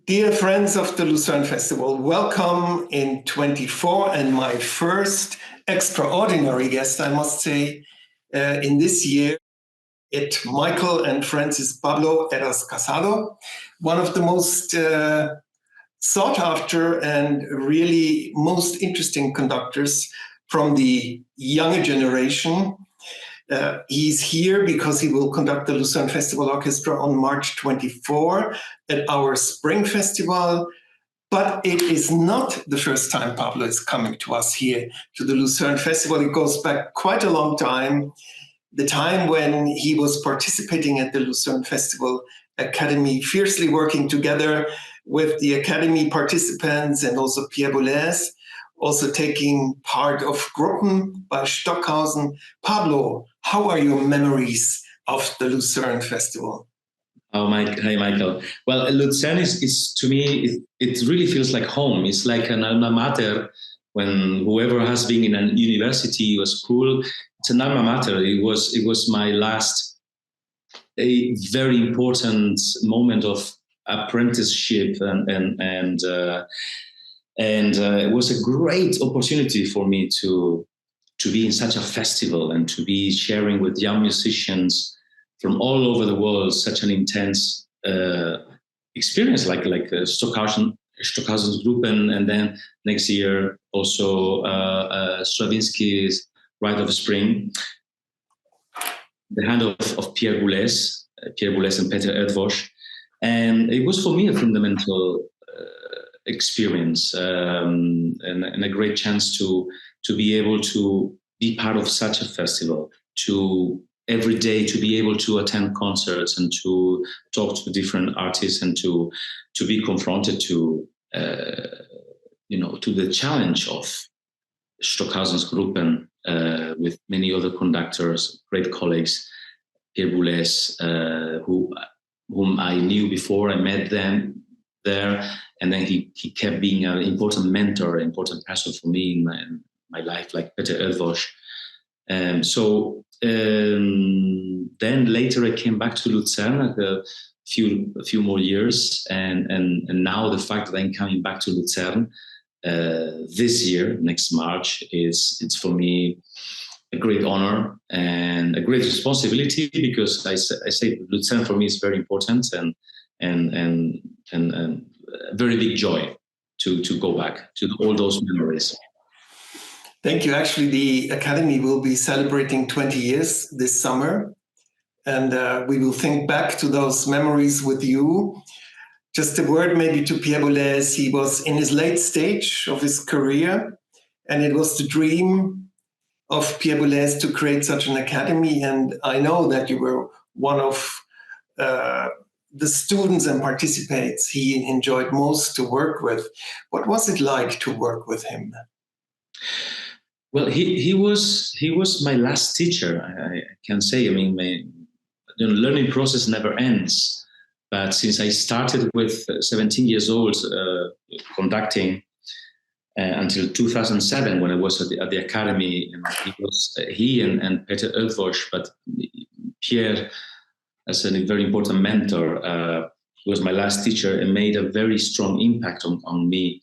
Dear friends of the Lucerne Festival, welcome in 24 and my first extraordinary guest, I must say, in this year at Michael and Francis Pablo Heras-Casado, one of the most sought after and really most interesting conductors from the younger generation. He's here because he will conduct the Lucerne Festival Orchestra on March 24 at our Spring Festival. But it is not the first time Pablo is coming to us here to the Lucerne Festival. It goes back quite a long time, the time when he was participating at the Lucerne Festival Academy, fiercely working together with the Academy participants and also Pierre Boulez, also taking part of Gruppen by Stockhausen. Pablo, how are your memories of the Lucerne Festival? Oh, hi, Michael. Well, Lucerne is to me, it really feels like home. It's like an alma mater. When whoever has been in a university or school, it's an alma mater. It was my last, a very important moment of apprenticeship, and it was a great opportunity for me to be in such a festival and to be sharing with young musicians from all over the world such an intense experience, like Stockhausen's Gruppen, and then next year also Stravinsky's Rite of Spring, the hand of Pierre Boulez and Peter Erdős. And it was for me a fundamental experience and a great chance to be able to be part of such a festival, to every day to be able to attend concerts and to talk to different artists and to be confronted to to the challenge of Stockhausen's Gruppen with many other conductors, great colleagues, Pierre Boulez, whom I knew before I met them there, and then he kept being an important mentor, an important person for me in my life, like Peter Erdős. Then later I came back to Lucerne a few more years, and now the fact that I'm coming back to Lucerne this year, next March, it's for me a great honor and a great responsibility, because I say Lucerne for me is very important and a very big joy to go back to all those memories. Thank you. Actually, the Academy will be celebrating 20 years this summer, and we will think back to those memories with you. Just a word maybe to Pierre Boulez. He was in his late stage of his career, and it was the dream of Pierre Boulez to create such an academy. And I know that you were one of the students and participants he enjoyed most to work with. What was it like to work with him? Well, he was my last teacher, I can say. I mean, the learning process never ends. But since I started with 17 years old conducting until 2007, when I was at the academy, he and Peter Erdős, but Pierre, as a very important mentor, was my last teacher and made a very strong impact on me.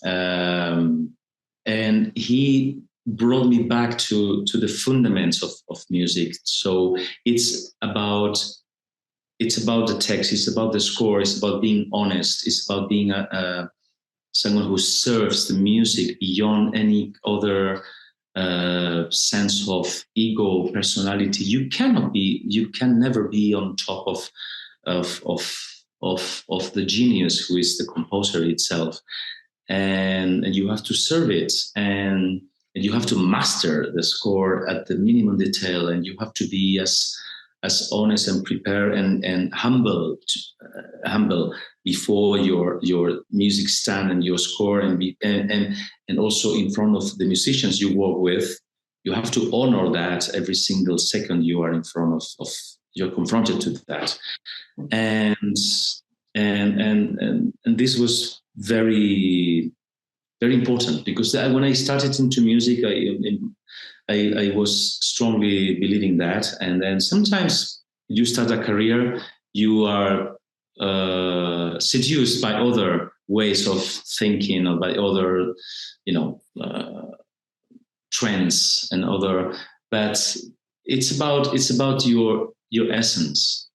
And he brought me back to the fundamentals of music. So it's about the text, it's about the score, it's about being honest, it's about being someone who serves the music beyond any other sense of ego, personality. You can never be on top of the genius who is the composer itself. And you have to serve it, and you have to master the score at the minimum detail, and you have to be as honest and prepared and humble before your music stand and your score, and also in front of the musicians you work with. You have to honor that every single second you are in front of you're confronted to that, and this was very, very important, because when I started into music, I was strongly believing that. And then sometimes you start a career, you are seduced by other ways of thinking or by other, trends and other. But it's about your essence.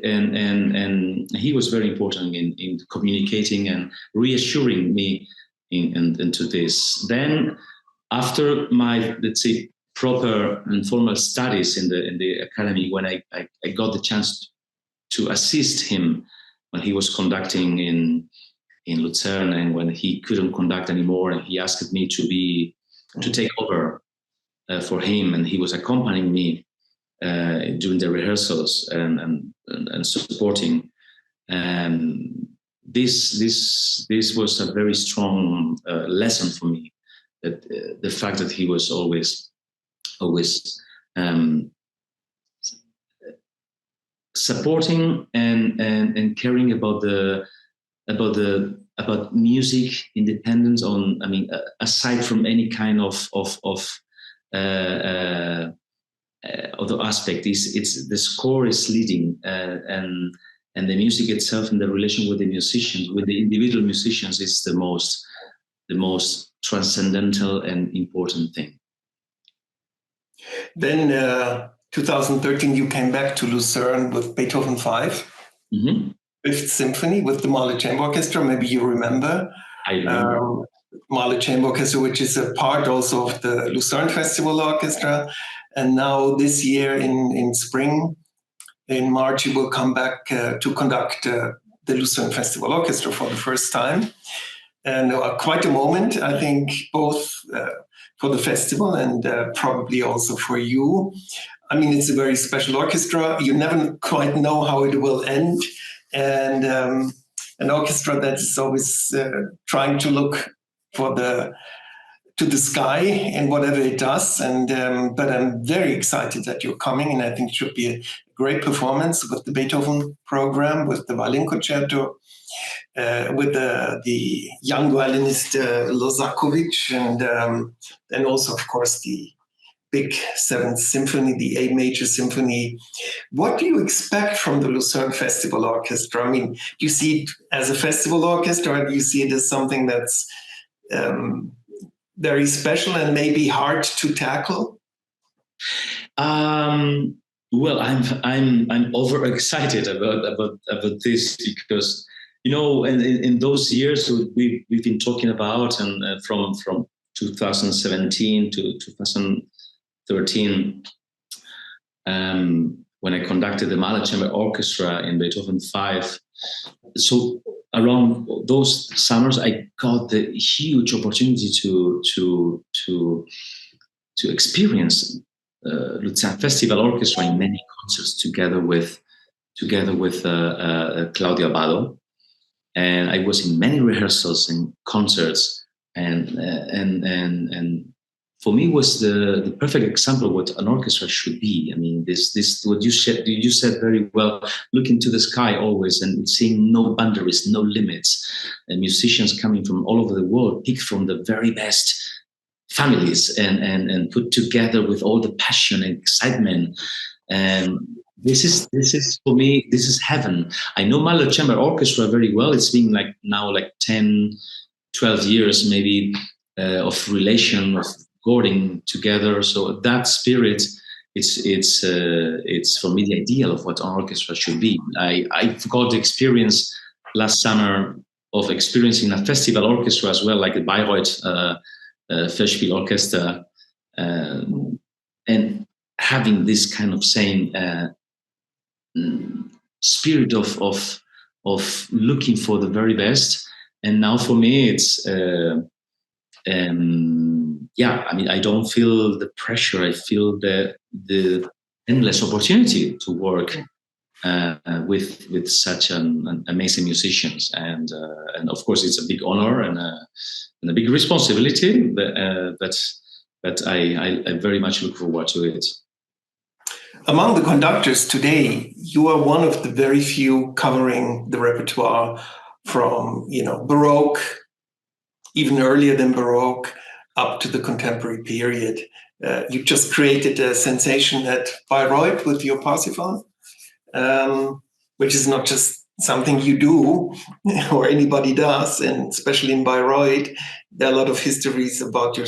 And he was very important in communicating and reassuring me into this. Then, after my, let's say, proper and formal studies in the academy, when I got the chance to assist him when he was conducting in Lucerne, and when he couldn't conduct anymore, and he asked me to take over for him, and he was accompanying me during the rehearsals and supporting. And this was a very strong lesson for me. That the fact that he was always supporting and caring about music independence. Aside from any kind of other aspect, it's the score is leading, and the music itself and the relation with the musicians, with the individual musicians, is the most transcendental and important thing. Then 2013, you came back to Lucerne with Beethoven 5, Fifth Symphony with the Mahler Chamber Orchestra. Maybe you remember. I remember. Mahler Chamber Orchestra, which is a part also of the Lucerne Festival Orchestra. And now this year in spring, in March, you will come back to conduct the Lucerne Festival Orchestra for the first time. And quite a moment, I think, both for the festival and probably also for you. I mean, it's a very special orchestra. You never quite know how it will end. And an orchestra that is always trying to look to the sky in whatever it does. And but I'm very excited that you're coming, and I think it should be a great performance with the Beethoven program, with the violin concerto, with the young violinist Lozakovic, and also, of course, the big Seventh Symphony, the A Major Symphony. What do you expect from the Lucerne Festival Orchestra? I mean, do you see it as a festival orchestra, or do you see it as something that's very special and maybe hard to tackle? Well, I'm overexcited about this, because in those years we've been talking about, and from 2017 to 2013, when I conducted the Mahler Chamber Orchestra in Beethoven 5. So around those summers, I got the huge opportunity to experience Lucerne Festival Orchestra in many concerts together with Claudio Abbado, and I was in many rehearsals and concerts, and for me was the perfect example of what an orchestra should be. I mean, this what you said very well. Look into the sky always, and seeing no boundaries, no limits, and musicians coming from all over the world, picked from the very best families, and put together with all the passion and excitement. And this is for me, this is heaven. I know Mahler Chamber Orchestra very well. It's been now 10, 12 years maybe of relation, of recording together. So that spirit, it's for me the ideal of what an orchestra should be. I got the experience last summer of experiencing a festival orchestra as well, like the Bayreuth Festspiel Orchestra, and having this kind of same spirit of looking for the very best. And now for me, it's I mean, I don't feel the pressure. I feel the endless opportunity to work with such an amazing musicians, and of course it's a big honor and a big responsibility. But I very much look forward to it. Among the conductors today, you are one of the very few covering the repertoire from Baroque, even earlier than Baroque, up to the contemporary period. You just created a sensation at Bayreuth with your Parsifal, which is not just something you do or anybody does, and especially in Bayreuth, there are a lot of histories about your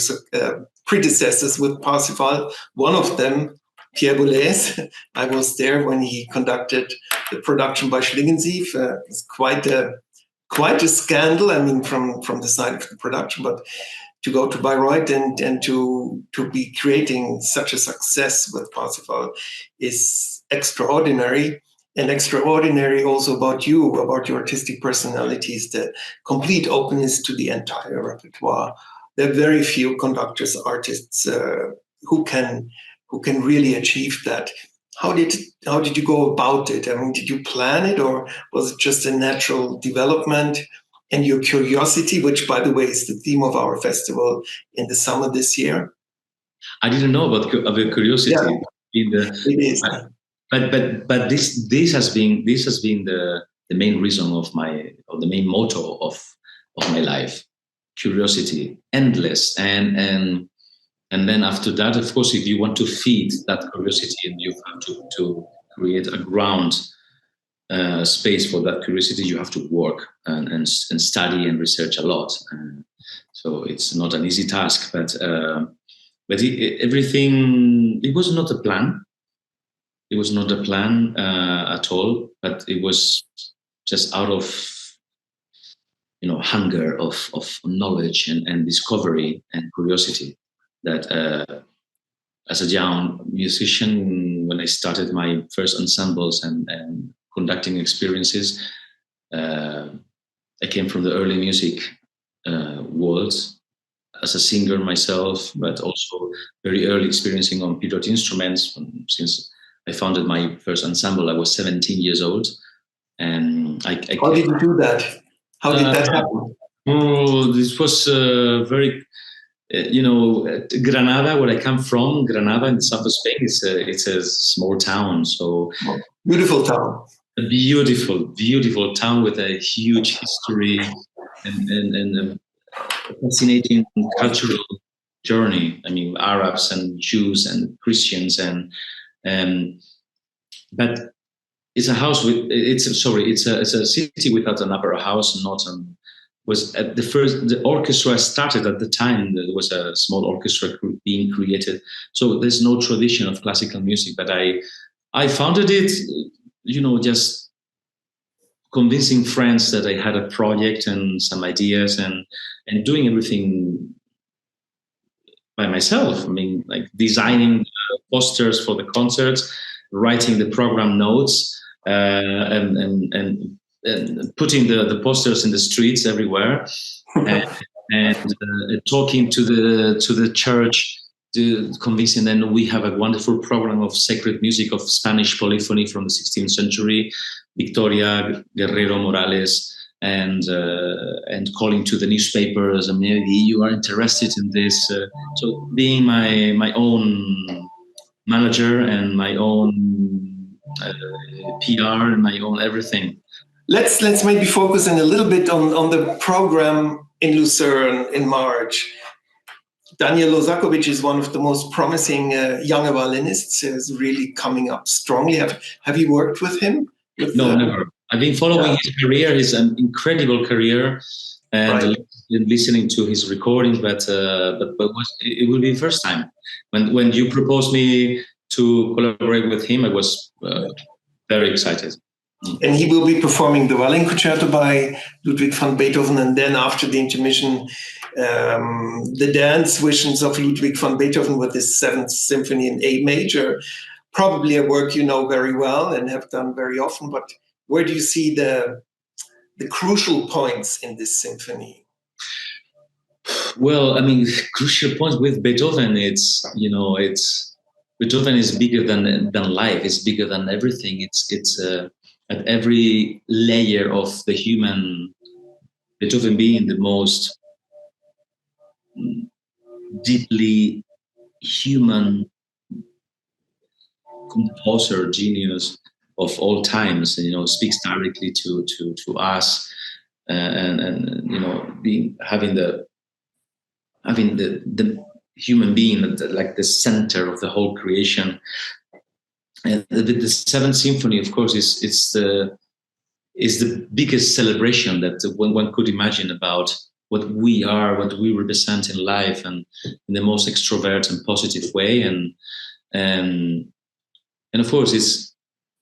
predecessors with Parsifal. One of them, Pierre Boulez, I was there when he conducted the production by Schlingensief. It's quite a scandal, I mean, from the side of the production, but to go to Bayreuth and to be creating such a success with Parsifal is extraordinary. And extraordinary also about you, about your artistic personalities, the complete openness to the entire repertoire. There are very few conductors, artists who can really achieve that. How did you go about it? I mean, did you plan it, or was it just a natural development? And your curiosity, which, by the way, is the theme of our festival in the summer this year. I didn't know about your curiosity. Yeah, it is. But this has been the main reason of the main motto of my life. Curiosity, endless, and then after that, of course, if you want to feed that curiosity, and you have to create a ground space for that curiosity, you have to work and study and research a lot. So it's not an easy task, but everything, it was not a plan. It was not a plan at all, but it was just out of hunger of knowledge and discovery and curiosity that as a young musician, when I started my first ensembles and conducting experiences, I came from the early music world as a singer myself, but also very early experiencing on period instruments. Since I founded my first ensemble, I was 17 years old. And how did you do that? How did that happen? Oh, this was very, Granada, where I come from, Granada in the south of Spain, it's a small town. So beautiful town. A beautiful town with a huge history and a fascinating cultural journey. I mean, Arabs and Jews and Christians but it's a house with it's a city without an opera house. Was at the orchestra started at the time. There was a small orchestra being created, so there's no tradition of classical music. But I founded it, just convincing friends that I had a project and some ideas, and doing everything by myself. I mean, like designing posters for the concerts, writing the program notes, and putting the posters in the streets everywhere, and talking to the church, convincing them we have a wonderful program of sacred music of Spanish polyphony from the 16th century, Victoria Guerrero Morales, and calling to the newspapers, and maybe you are interested in this. So being my own manager and my own PR and my own everything. Let's maybe focus in a little bit on the program in Lucerne in March. Daniel Lozakovic is one of the most promising young violinists. Is really coming up strongly. Have you worked with him? No, never. I've been following his career. He's an incredible career, and listening to his recordings. But it will be the first time when you proposed me to collaborate with him. I was very excited. And he will be performing the Violin Concerto by Ludwig van Beethoven, and then after the intermission, the dance visions of Ludwig van Beethoven with his 7th Symphony in A major. Probably a work you know very well and have done very often, but where do you see the crucial points in this symphony? Well, I mean, crucial points with Beethoven, Beethoven is bigger than life. It's bigger than everything. It's at every layer of the human, Beethoven being the most deeply human composer genius of all times, speaks directly to us, and having the human being like the center of the whole creation. And the 7th Symphony, of course, it's the is the biggest celebration that one could imagine about what we are, what we represent in life, and in the most extrovert and positive way. And of course,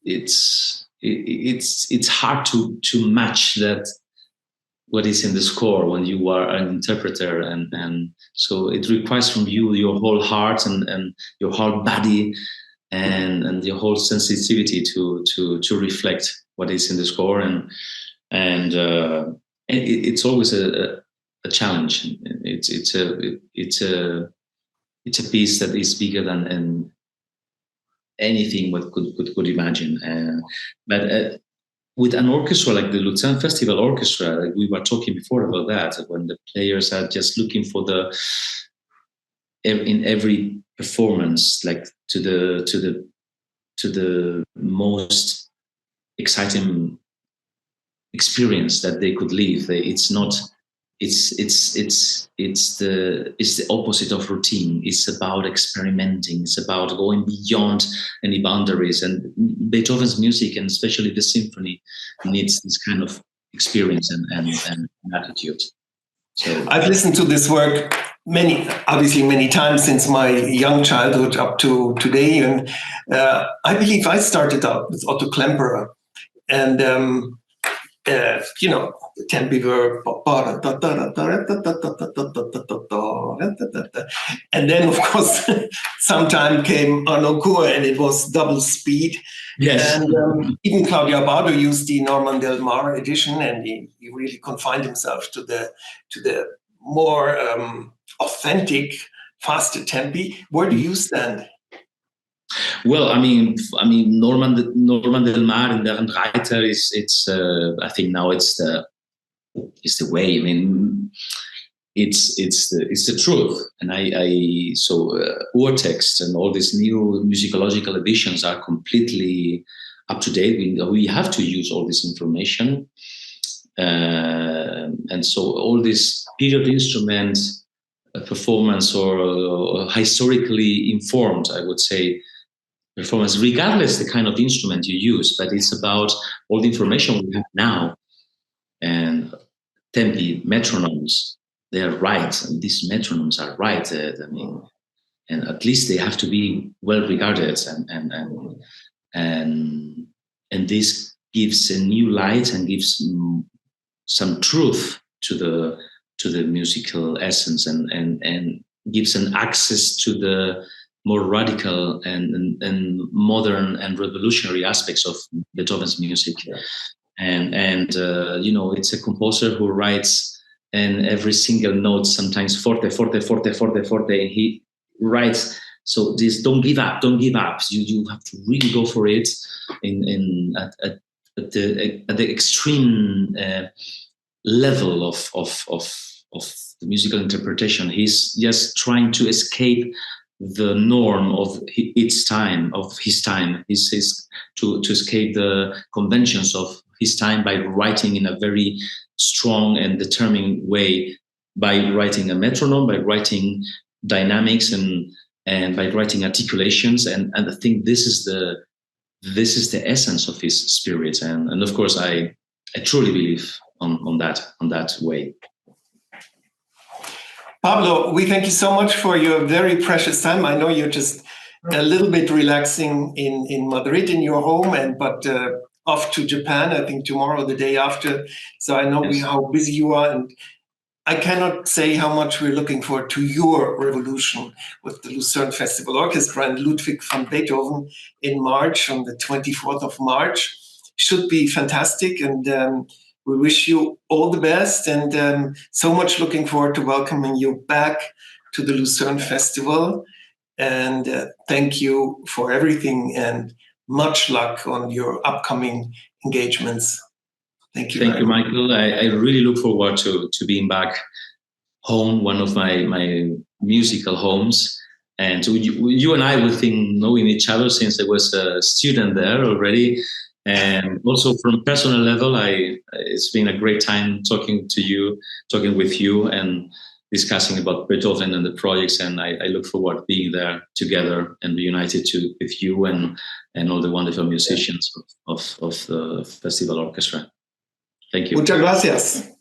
it's hard to match that, what is in the score, when you are an interpreter, and so it requires from you your whole heart and your whole body and your whole sensitivity to reflect what is in the score, and it's always a challenge. It's a piece that is bigger than anything what could imagine, but with an orchestra like the Lucerne Festival Orchestra, like we were talking before about that, when the players are just looking for in every performance, like to the most exciting experience that they could live. It's the opposite of routine. It's about experimenting. It's about going beyond any boundaries. And Beethoven's music, and especially the symphony, needs this kind of experience and attitude. So I've listened to this work many times since my young childhood up to today, and I believe I started out with Otto Klemperer, and the tempi were, and then of course sometime came Arno Kur, and it was double speed. yes, And even Claudio Abbado used the Norman Del Mar edition, and he really confined himself to the more authentic, faster tempi. Where do you stand? well, I mean, Norman Del Mar and Reiter it's I think now it's the way. I mean, it's the truth, and Urtext and all these new musicological editions are completely up to date. We have to use all this information, and so all these period instruments performance or historically informed, I would say, performance, regardless the kind of instrument you use, but it's about all the information we have now. And tempi, metronomes, they are right. And these metronomes are right. And at least they have to be well regarded, and this gives a new light and gives some truth to the musical essence, and gives an access to the more radical and modern and revolutionary aspects of Beethoven's music. Yeah. And it's a composer who writes, and every single note, sometimes forte, forte, forte, forte, forte, and he writes. So this, don't give up. You have to really go for it at the extreme level of the musical interpretation. He's just trying to escape the norm of his time. He's to escape the conventions of his time by writing in a very strong and determined way, by writing a metronome, by writing dynamics, and by writing articulations. And I think this is the essence of his spirit. And of course, I truly believe on that way. Pablo, we thank you so much for your very precious time. I know you're just a little bit relaxing in Madrid in your home, but off to Japan, I think tomorrow, the day after. So I know Yes. how busy you are, and I cannot say how much we're looking forward to your revolution with the Lucerne Festival Orchestra and Ludwig van Beethoven in March, on the 24th of March. Should be fantastic, and we wish you all the best, and so much looking forward to welcoming you back to the Lucerne Festival. And thank you for everything, and much luck on your upcoming engagements. Thank you. Thank you, Michael. I really look forward to being back home, one of my musical homes. And you and I, we've been knowing each other since I was a student there already. And also from personal level, it's been a great time talking with you, and discussing about Beethoven and the projects. And I look forward to being there together and reunited with you and all the wonderful musicians of the Festival Orchestra. Thank you. Muchas gracias.